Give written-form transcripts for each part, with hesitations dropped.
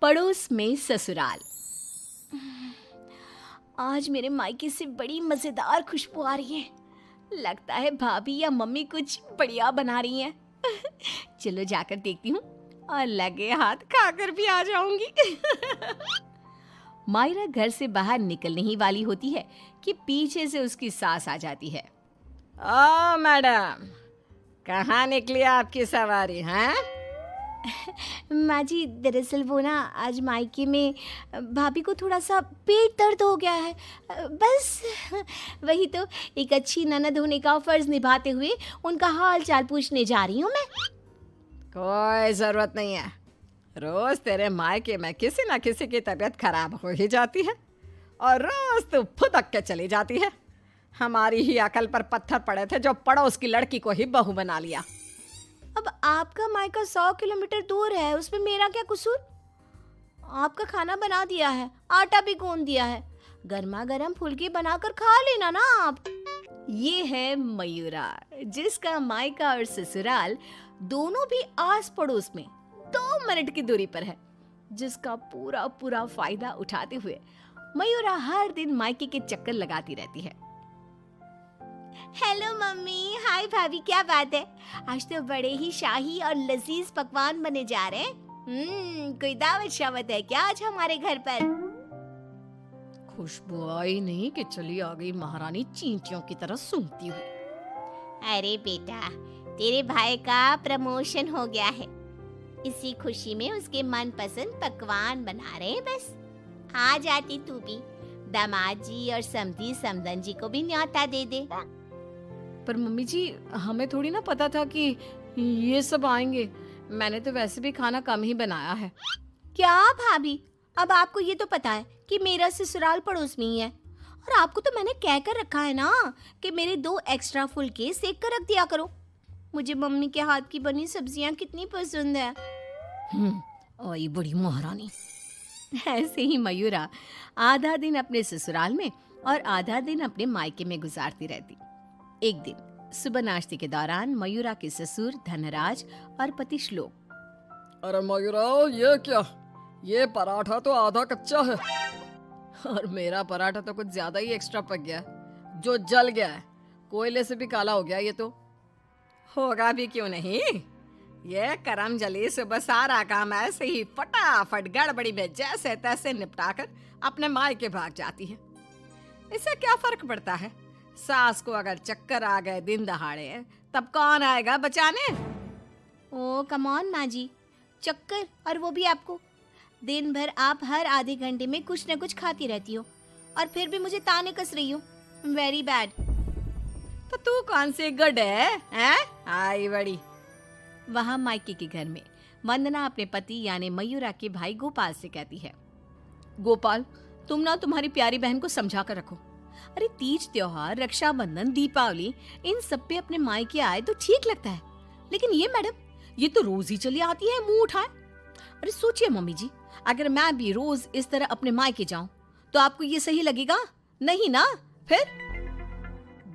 पड़ोस में ससुराल। आज मेरे मायके से बड़ी मजेदार खुशबू आ रही है। लगता है भाभी या मम्मी कुछ बढ़िया बना रही हैं। चलो जाकर देखती हूँ और लगे हाथ खाकर भी आ जाऊंगी। मायरा घर से बाहर निकलने ही वाली होती है कि पीछे से उसकी सास आ जाती है। ओ मैडम, कहाँ निकली आपकी सवारी हैं? माँ जी, दरअसल वो ना आज मायके में भाभी को थोड़ा सा पेट दर्द हो गया है। बस वही तो एक अच्छी ननद होने का फर्ज निभाते हुए उनका हाल चाल पूछने जा रही हूँ मैं। कोई ज़रूरत नहीं है। रोज़ तेरे मायके में किसी न किसी की तबीयत खराब हो ही जाती है और रोज़ तू फुदक के चली जाती है। हमारी ही अकल पर पत्थर पड़े थे जो पड़ोस की लड़की को ही बहू बना लिया। अब आपका मायका 100 किलोमीटर दूर है, उसमें मेरा क्या कसूर? आपका खाना बना दिया है, आटा भी गूंद दिया है, गर्मा गर्म फुलकी बनाकर खा लेना ना आप। ये है मयूरा, जिसका मायका और ससुराल दोनों भी आस पड़ोस में 2 मिनट की दूरी पर है, जिसका पूरा पूरा फायदा उठाते हुए मयूरा हर दिन मायके के चक्कर लगाती रहती है। हेलो मम्मी, हाय भाभी, क्या बात है? आज तो बड़े ही शाही और लजीज पकवान बने जा रहे हैं। कोई दावत शावत है क्या आज हमारे घर पर? खुशबू आई नहीं कि चली आ गई महारानी चींटियों की तरह सूंघती हुई। अरे बेटा, तेरे भाई का प्रमोशन हो गया है, इसी खुशी में उसके मनपसंद पकवान बना रहे हैं। बस आ जाती तू भी, दामाद जी और समधी समदन जी को भी न्योता दे दे। पर मम्मी जी, हमें थोड़ी ना पता था कि ये सब आएंगे। मैंने तो वैसे भी खाना कम ही बनाया है। क्या भाभी, अब आपको ये तो पता है कि मेरा ससुराल पड़ोस में ही है, और आपको तो मैंने कह कर रखा है ना कि मेरे 2 एक्स्ट्रा फुलके सेक कर रख दिया करो। मुझे मम्मी के हाथ की बनी सब्जियां कितनी पसंद है। आई बड़ी महारानी। ऐसे ही मयूरा आधा दिन अपने ससुराल में और आधा दिन अपने मायके में गुजारती रहती। एक दिन सुबह नाश्ते के दौरान मयूरा के ससुर धनराज और पति श्लोक। अरे मयूरा, ये क्या? ये पराठा तो आधा कच्चा है और मेरा पराठा तो कुछ ज्यादा ही एक्स्ट्रा पक गया, जो जल गया है। कोयले से भी काला हो गया। ये तो होगा भी क्यों नहीं। ये करम जली सुबह सारा काम ऐसे ही फटाफट गड़बड़ी में जैसे तैसे निपटाकर अपने मायके भाग जाती है। इससे क्या फर्क पड़ता है? सास को अगर चक्कर आ गए दिन दहाड़े, तब कौन आएगा बचाने? ओ कम ऑन माँ जी, चक्कर, और वो भी आपको? दिन भर आप हर आधे घंटे में कुछ न कुछ खाती रहती हो और फिर भी मुझे ताने कस रही हो। Very bad. तो तू कौन सी गुड है, हैं? आई बड़ी। वहाँ मायके के घर में वंदना अपने पति यानी मयूरा के भाई गोपाल से कहती है, गोपाल, तुम ना तुम्हारी प्यारी बहन को समझा कर रखो। अरे तीज त्योहार, रक्षाबंधन, दीपावली, इन सब पे अपने मायके आए तो ठीक लगता है, लेकिन ये मैडम, ये तो रोज ही चली आती है मुंह उठाए। अरे सोचिए मम्मी जी, अगर मैं भी रोज इस तरह अपने मायके जाऊं तो आपको ये सही लगेगा? नहीं ना? फिर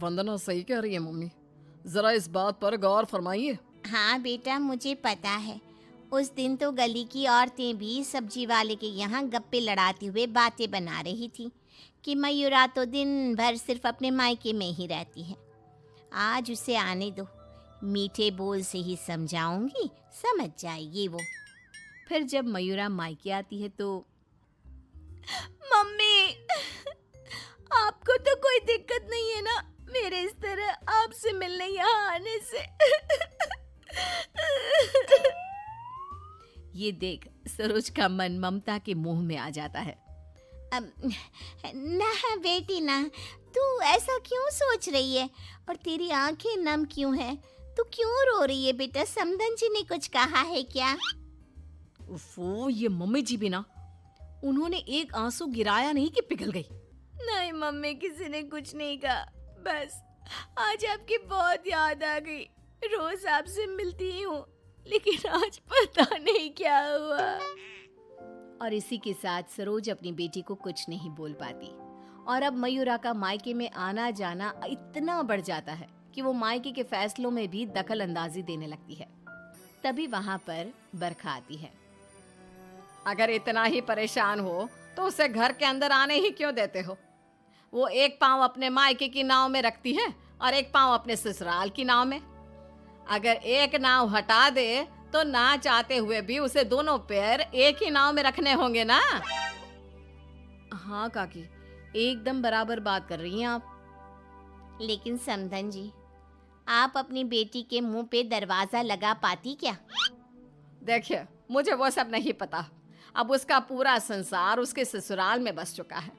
वंदना सही कह रही है मम्मी, जरा इस बात पर गौर फरमाइए। हाँ बेटा, मुझे पता है। उस दिन तो गली की औरतें भी सब्जी वाले के यहाँ गप्पे लड़ाते हुए बातें बना रही थी कि मयूरा तो दिन भर सिर्फ अपने मायके में ही रहती है। आज उसे आने दो, मीठे बोल से ही समझाऊंगी, समझ जाएगी वो। फिर जब मयूरा मायके आती है तो, मम्मी, आपको तो कोई दिक्कत नहीं है ना मेरे इस तरह आपसे मिलने यहाँ आने से? ये देख सरोज का मन ममता के मुंह में आ जाता है। ना बेटी ना, तू ऐसा क्यों सोच रही है और तेरी आंखें नम क्यों है? तू क्यों रो रही है बेटा? समदन जी ने कुछ कहा है क्या? उफ़ो, ये मम्मी जी भी ना, उन्होंने एक आंसू गिराया नहीं कि पिघल गई। नहीं मम्मी, किसी ने कुछ नहीं कहा, बस आज आपकी बहुत याद आ गई। रोज आपसे मिलती ही हूँ, लेकिन आज पता नहीं क्या हुआ। और इसी के साथ सरोज अपनी बेटी को कुछ नहीं बोल पाती और अब मयूरा का मायके में आना जाना इतना बढ़ जाता है कि वो मायके के फैसलों में भी दखल अंदाजी देने लगती है। तभी वहां पर बरखा आती है। अगर इतना ही परेशान हो तो उसे घर के अंदर आने ही क्यों देते हो? वो एक पाँव अपने मायके की नाव में रखती है और एक पाँव अपने ससुराल की नाव में। अगर एक नाव हटा दे तो ना चाहते हुए भी उसे दोनों पैर एक ही नाव में रखने होंगे ना। हाँ काकी, एकदम बराबर बात कर रही हैं आप। लेकिन समधन जी, आप अपनी बेटी के मुंह पे दरवाजा लगा पाती क्या? देखिए, मुझे वो सब नहीं पता। अब उसका पूरा संसार उसके ससुराल में बस चुका है।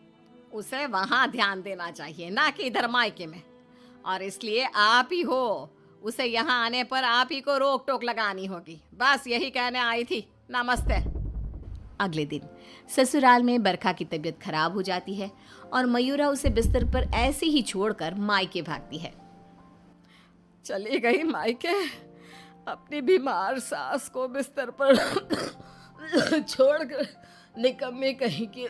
उसे वहां ध्यान देना चाहिए, ना कि इधर मायके में। और इसलिए आप ही हो, उसे यहाँ आने पर आप ही को रोक टोक लगानी होगी। बस यही कहने आई थी। नमस्ते। अगले दिन ससुराल में बरखा की तबीयत खराब हो जाती है और मयूरा उसे बिस्तर पर ऐसे ही छोड़कर मायके भागती है। चली गई मायके, अपनी बीमार सास को बिस्तर पर छोड़कर, निकम्मी कहीं की।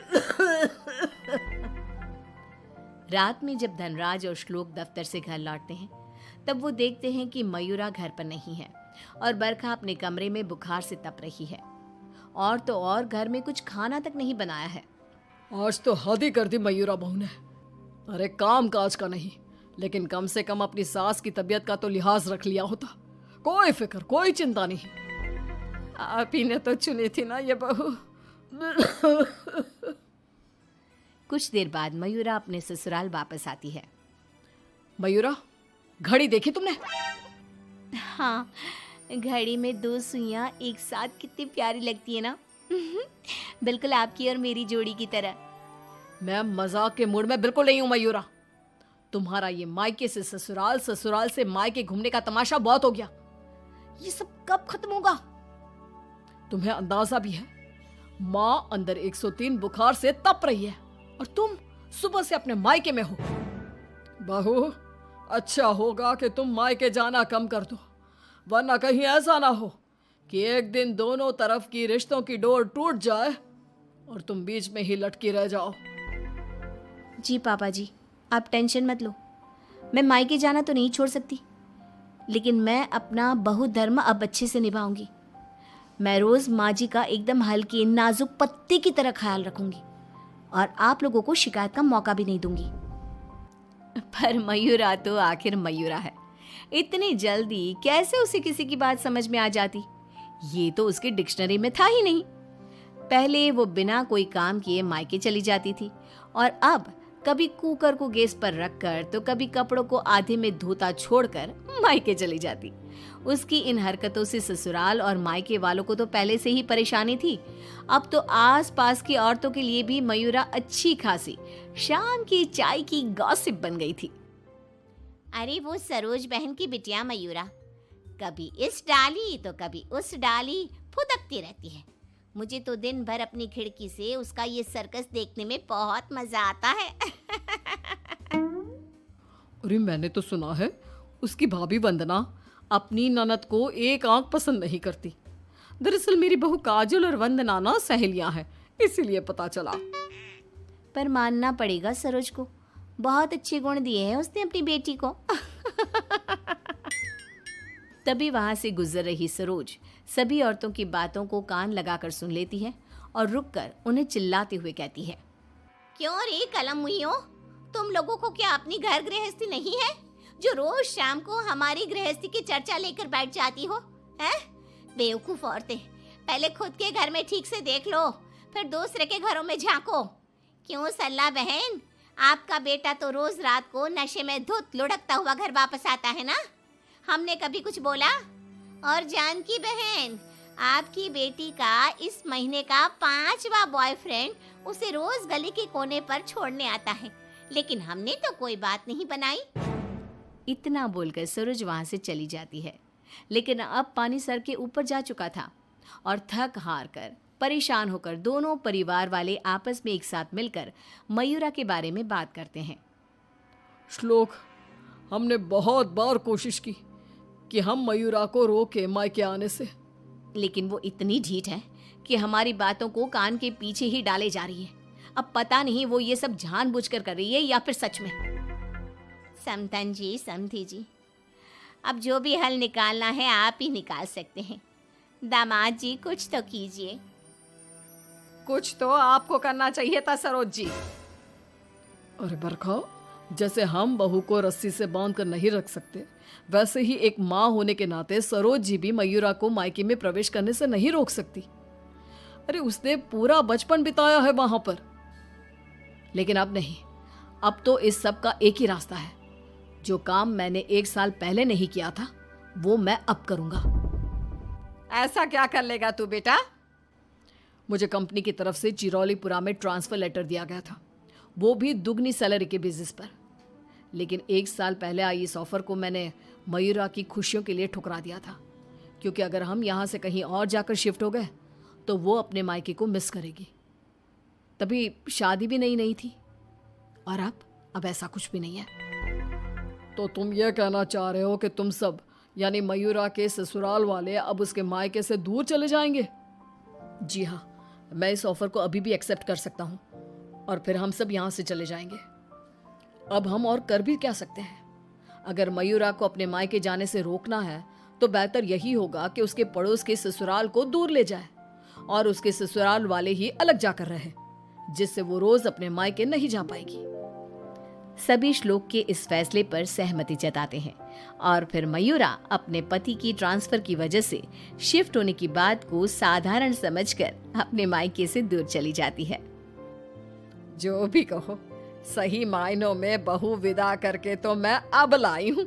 रात में जब धनराज और श्लोक दफ्तर से घर लौटते हैं तब वो देखते हैं कि मयूरा घर पर नहीं है और बरखा अपने कमरे में बुखार से तप रही है। और तो और घर में कुछ खाना तक नहीं बनाया है। आज तो हद ही कर दी मयूरा बहू ने। अरे काम काज का नहीं, लेकिन कम से कम अपनी सास की तबीयत का तो लिहाज रख लिया होता। कोई फिक्र, कोई चिंता नहीं। आप ही ने तो चुनी थी ना ये बहू। कुछ देर बाद मयूरा अपने ससुराल वापस आती है। मयूरा, घड़ी देखी तुमने? हाँ, घड़ी में 2 सुइयां एक साथ कितनी प्यारी लगती है ना। बिल्कुल आपकी और मेरी जोड़ी की तरह। मैं मजाक के मूड में बिल्कुल नहीं हूं मयूरा। तुम्हारा ये मायके से ससुराल, ससुराल से मायके घूमने का तमाशा बहुत हो गया। ये सब कब खत्म होगा? तुम्हें अंदाजा भी है, माँ अंदर 103 बुखार से तप रही है और तुम सुबह से अपने मायके में हो। बहू, अच्छा होगा कि तुम मायके जाना कम कर दो, वरना कहीं ऐसा ना हो कि एक दिन दोनों तरफ की रिश्तों की डोर टूट जाए और तुम बीच में ही लटकी रह जाओ। जी पापा जी, आप टेंशन मत लो। मैं मायके जाना तो नहीं छोड़ सकती, लेकिन मैं अपना बहु धर्म अब अच्छे से निभाऊंगी। मैं रोज माँ जी का एकदम हल्की नाजुक पत्ते की तरह ख्याल रखूंगी और आप लोगों को शिकायत का मौका भी नहीं दूंगी। पर मयूरा तो आखिर मयूरा है, इतनी जल्दी कैसे उसे किसी की बात समझ में आ जाती? ये तो उसकी डिक्शनरी में था ही नहीं। पहले वो बिना कोई काम किए मायके चली जाती थी और अब कभी कुकर को गैस पर रखकर तो कभी कपड़ों को आधे में धोता छोड़कर मायके चली जाती। उसकी इन हरकतों से ससुराल और मायके वालों को तो पहले से ही परेशानी थी। अब तो आस-पास की औरतों के लिए भी मयूरा अच्छी खासी शाम की चाय की गॉसिप बन गई थी। अरे वो सरोज बहन की बिटिया मयूरा, कभी इस डाली तो कभी उस डाली फुदकती रहती है। मुझे तो दिन भर अपनी खिड़की से उसका ये सर्कस देखने में बहुत मजा आता है। अरे मैंने तो सुना है उसकी भाभी वंदना अपनी ननद को एक आंख पसंद नहीं करती। दरअसल मेरी बहू काजल और वंदना ना सहेलियां हैं, इसीलिए पता चला। पर मानना पड़ेगा सरोज को, बहुत अच्छे गुण दिए हैं उसने अपनी बेटी को। तभी वहां से गुजर रही सरोज सभी औरतों की बातों को कान लगाकर सुन लेती है और रुककर उन्हें चिल्लाते हुए कहती है, क्यों रे कलम मुइयो, तुम लोगों को क्या अपनी घर गृहस्थी नहीं है जो रोज शाम को हमारी गृहस्थी की चर्चा लेकर बैठ जाती हो? हैं? बेवकूफ औरतें, पहले खुद के घर में ठीक से देख लो, फिर दूसरे के घरों में झांको। क्यों सल्ला बहन, आपका बेटा तो रोज रात को नशे में धुत लुढ़कता हुआ घर वापस आता है ना? हमने कभी कुछ बोला? और जानकी बहन, आपकी बेटी का इस महीने का 5वां बॉयफ्रेंड उसे रोज गली के कोने पर छोड़ने आता है, लेकिन हमने तो कोई बात नहीं बनाई। इतना बोलकर सरोज वहां से चली जाती है, लेकिन अब पानी सर के ऊपर जा चुका था और थक हार कर परेशान होकर दोनों परिवार वाले आपस में एक साथ मिलकर मयूरा के बारे में बात करते हैं। श्लोक, हमने बहुत बार कोशिश की कि हम मयूरा को रोके मायके आने से, लेकिन वो इतनी ढीठ है कि हमारी बातों को कान के पीछे ही डाले जा रही है। अब पता नहीं वो ये सब जानबूझकर कर रही है या फिर सच में। समधन जी, समधी जी, अब जो भी हल निकालना है आप ही निकाल सकते हैं। दामाद जी कुछ तो कीजिए। कुछ तो आपको करना चाहिए था सरोज जी। अरे बरखा, जैसे हम बहू को रस्सी से बांध कर नहीं रख सकते, वैसे ही एक माँ होने के नाते सरोज जी भी मयूरा को मायके में प्रवेश करने से नहीं रोक सकती। अरे उसने पूरा बचपन बिताया है वहां पर। लेकिन अब नहीं, अब तो इस सब का एक ही रास्ता है। जो काम मैंने 1 साल पहले नहीं किया था वो मैं अब करूंगा। ऐसा क्या कर लेगा तू बेटा? मुझे कंपनी की तरफ से चिरौलीपुरा में ट्रांसफर लेटर दिया गया था, वो भी दुगनी सैलरी के बेसिस पर। लेकिन 1 साल पहले आई इस ऑफर को मैंने मयूरा की खुशियों के लिए ठुकरा दिया था, क्योंकि अगर हम यहाँ से कहीं और जाकर शिफ्ट हो गए तो वो अपने मायके को मिस करेगी। तभी शादी भी नहीं थी, और अब ऐसा कुछ भी नहीं है। तो तुम ये कहना चाह रहे हो कि तुम सब यानी मयूरा के ससुराल वाले अब उसके मायके से दूर चले जाएंगे? जी हाँ, मैं इस ऑफर को अभी भी एक्सेप्ट कर सकता हूँ और फिर हम सब यहाँ से चले जाएंगे। अब हम और कर भी क्या सकते हैं? अगर मयूरा को अपने मायके जाने से रोकना है तो बेहतर यही होगा कि उसके पड़ोस के ससुराल को दूर ले जाए और उसके ससुराल वाले ही अलग जाकर रहे, जिससे वो रोज अपने मायके नहीं जा पाएगी। सभी श्लोक के इस फैसले पर सहमति जताते हैं और फिर मयूरा अपने पति की ट्रांसफर की वजह से शिफ्ट होने की बात को साधारण समझकर अपने मायके से दूर चली जाती है। जो भी कहो, सही मायनों में बहू विदा करके तो मैं अब लाई हूँ।